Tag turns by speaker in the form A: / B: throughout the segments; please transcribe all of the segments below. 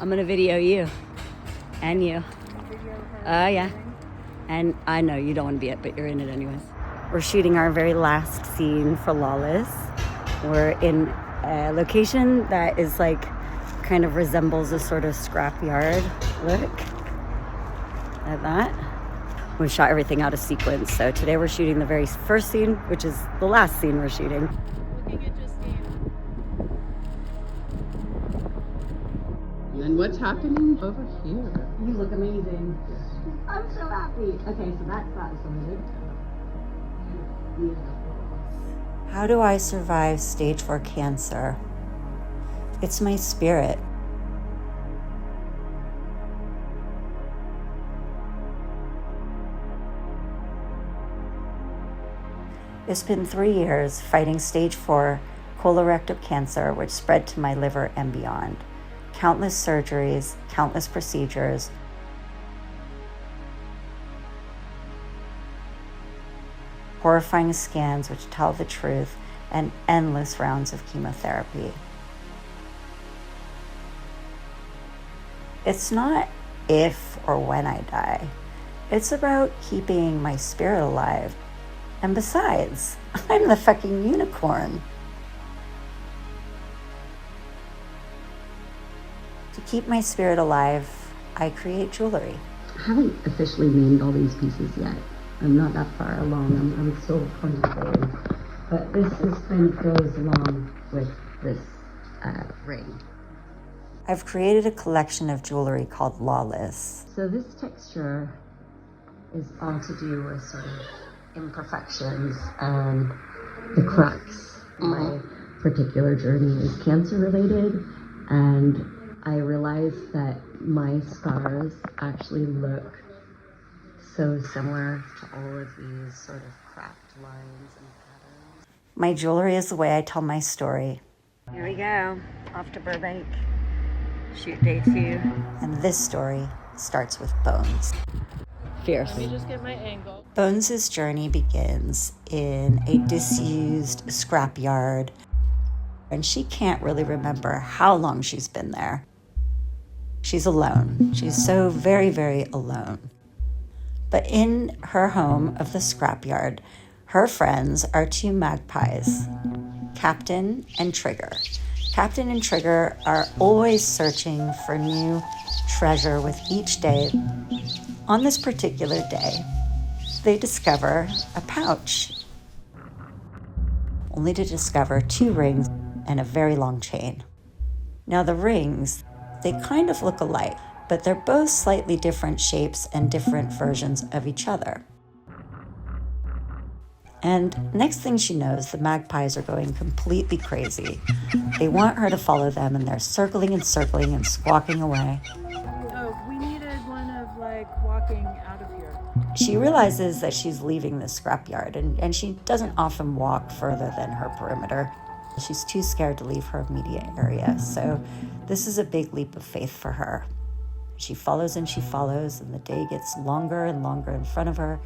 A: I'm gonna video you. And you. Oh, yeah. And I know you don't want to be it, but you're in it anyways. We're shooting our very last scene for Lawless. We're in a location that is like, kind of resembles a sort of scrapyard look. Like that. We shot everything out of sequence. So today we're shooting the very first scene, which is the last scene we're shooting.
B: Looking at Justine.
C: And what's happening over here?
A: You look amazing. I'm so happy. Okay, so that's that sorted. How do I survive stage 4 cancer? It's my spirit. It's been 3 years fighting stage 4 colorectal cancer, which spread to my liver and beyond. Countless surgeries, countless procedures. Horrifying scans which tell the truth, and endless rounds of chemotherapy. It's not if or when I die. It's about keeping my spirit alive. And besides, I'm the fucking unicorn. To keep my spirit alive, I create jewelry.
C: I haven't officially named all these pieces yet. I'm not that far along. I'm still contemplating. But this is kind of goes along with this ring.
A: I've created a collection of jewelry called Lawless.
C: So this texture is all to do with sort of imperfections and the crux. My particular journey is cancer related, and I realized that my scars actually look so similar to all of these sort of cracked lines and patterns.
A: My jewelry is the way I tell my story. Here we go, off to Burbank. Shoot day 2. And this story starts with Bones. Fierce.
B: Let me just get my angle.
A: Bones' journey begins in a disused scrapyard, and she can't really remember how long she's been there. She's alone. She's so very, very alone. But in her home of the scrapyard, her friends are 2 magpies, Captain and Trigger. Captain and Trigger are always searching for new treasure with each day. On this particular day, they discover a pouch, only to discover 2 rings and a very long chain. Now the rings, they kind of look alike, but they're both slightly different shapes and different versions of each other. And next thing she knows, the magpies are going completely crazy. They want her to follow them, and they're circling and circling and squawking away.
B: Oh, we needed one of like walking out of here.
A: She realizes that she's leaving the scrapyard, and she doesn't often walk further than her perimeter. She's too scared to leave her immediate area, so this is a big leap of faith for her. She follows and she follows, and the day gets longer and longer in front of her.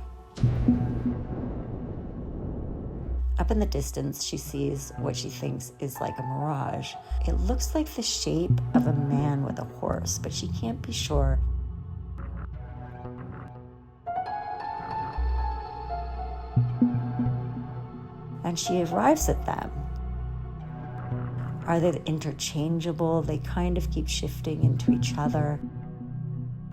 A: Up in the distance, she sees what she thinks is like a mirage. It looks like the shape of a man with a horse, but she can't be sure. And she arrives at them. Are they interchangeable? They kind of keep shifting into each other.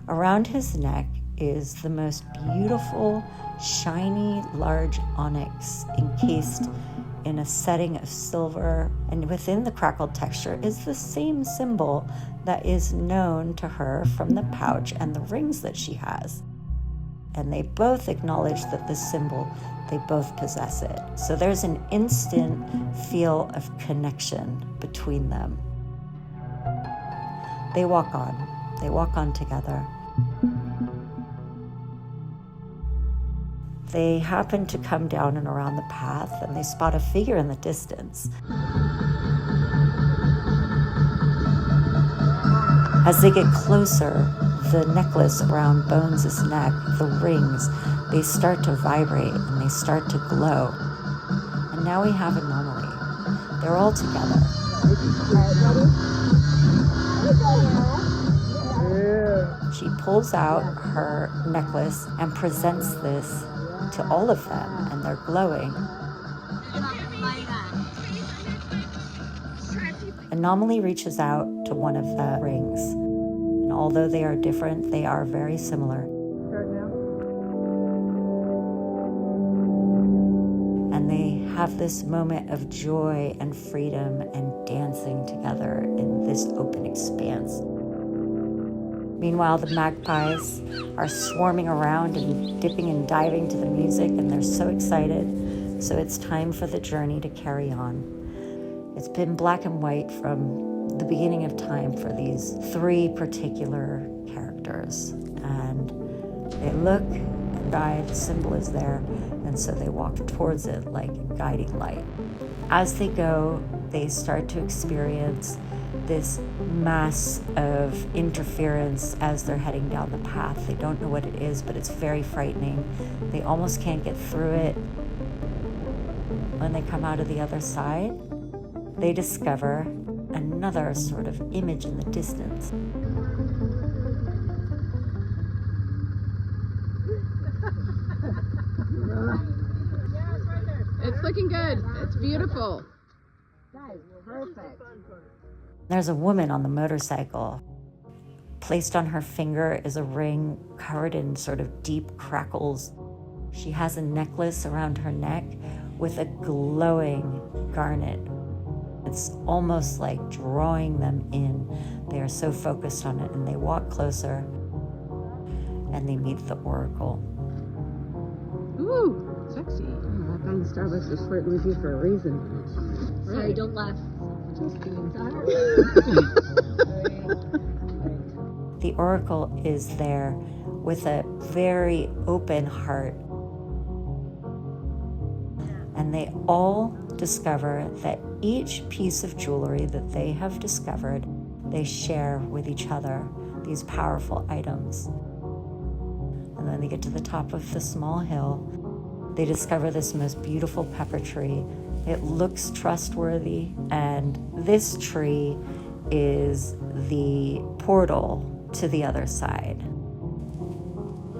A: Around his neck is the most beautiful, shiny, large onyx encased in a setting of silver, and within the crackled texture is the same symbol that is known to her from the pouch and the rings that she has. And they both acknowledge that this symbol, they both possess it. So there's an instant feel of connection between them. They walk on together. They happen to come down and around the path, and they spot a figure in the distance. As they get closer, the necklace around Bones' neck, the rings, they start to vibrate and they start to glow. And now we have anomaly. They're all together. She pulls out her necklace and presents this to all of them, and they're glowing. Anomaly reaches out to one of the rings, and although they are different, they are very similar.
B: Start now.
A: And they have this moment of joy and freedom and dancing together in this open expanse. Meanwhile, the magpies are swarming around and dipping and diving to the music, and they're so excited. So it's time for the journey to carry on. It's been black and white from the beginning of time for these three particular characters. And they look, and the symbol is there, and so they walk towards it like a guiding light. As they go, they start to experience this mass of interference as they're heading down the path. They don't know what it is, but it's very frightening. They almost can't get through it. When they come out of the other side, they discover another sort of image in the distance.
D: It's looking good. It's beautiful.
C: That is perfect.
A: There's a woman on the motorcycle. Placed on her finger is a ring covered in sort of deep crackles. She has a necklace around her neck with a glowing garnet. It's almost like drawing them in. They are so focused on it, and they walk closer and they meet the oracle.
D: Ooh, sexy.
C: That guy in Starbucks was flirting with you for a reason. Sorry, don't laugh. Just being tired.
A: The oracle is there with a very open heart. And they all discover that each piece of jewelry that they have discovered, they share with each other, these powerful items. And then they get to the top of the small hill. They discover this most beautiful pepper tree. It looks trustworthy, and this tree is the portal to the other side.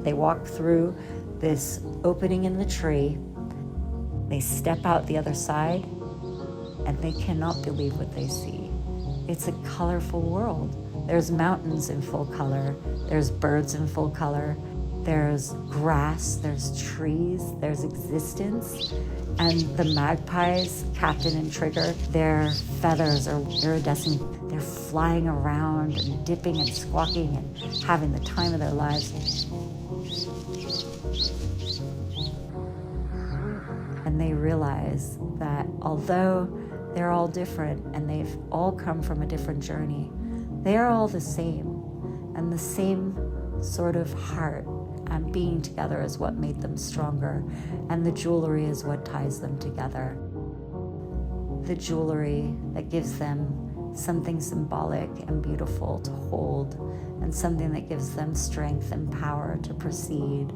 A: They walk through this opening in the tree. They step out the other side, and they cannot believe what they see. It's a colorful world. There's mountains in full color. There's birds in full color. There's grass, there's trees, there's existence. And the magpies, Captain and Trigger, their feathers are iridescent. They're flying around and dipping and squawking and having the time of their lives. And they realize that although they're all different and they've all come from a different journey, they are all the same, and the same sort of heart and being together is what made them stronger, and the jewelry is what ties them together. The jewelry that gives them something symbolic and beautiful to hold, and something that gives them strength and power to proceed,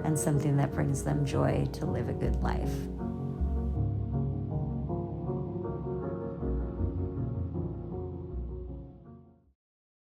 A: and something that brings them joy to live a good life.